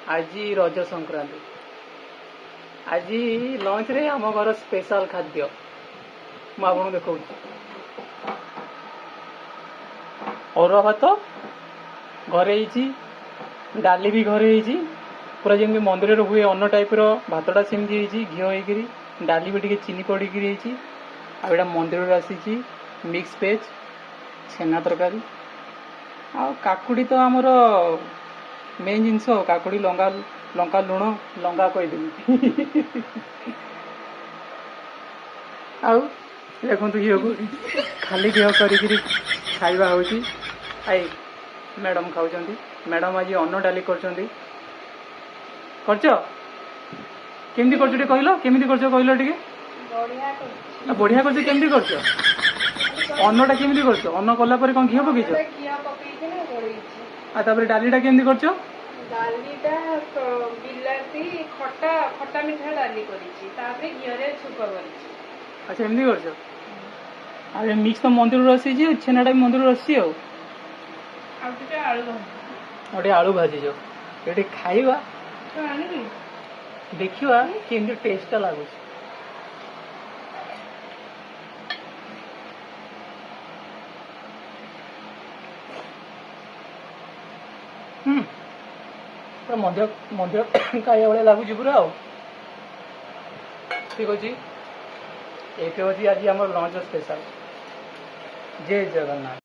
आज रज संक्रांति आज लंच रे आम घर स्पेशल खाद्य मुझे देखा अरुआ भात घरे डाली भी घरे पूरा जमी मंदिर हुए अन्न टाइप भातटा सेमती घी होकर डाली भी टी चीनी पड़ी आटा मंदिर आसी मिक्स वेज छेना तरकारी आ काकुड़ी तो आमर मेन जिनस काकुड़ी लंका लंका लुण लंका कहीदेवी आउ देखु झील को खाली देह कर खाଇବା होची आई मैडम खाऊ मैडम आज अन्न डाली करमि कर कहल केमी कहल टे बढ़िया करमि कर अन्नटा केमी कर अन्न कला कौन घी पकईच डालीटा केमी कर डालीटा बिलाती खट्टा खट्टा मिठा डाली करिछि तापरे घियरे छुप करिछि। अच्छा एमदी करछ अरे मिक्स तो मंदिर आसी जे छेनाटा भी मंदिर आसी आलू भाजी जो ये खाइबा देखिवा केमती टेस्टटा लागुछ मंदिर मंदिर खाइया भाई लगुच पूरा आ ठीक अच्छे ये आज आम लंच स्पेशल जय जगन्नाथ।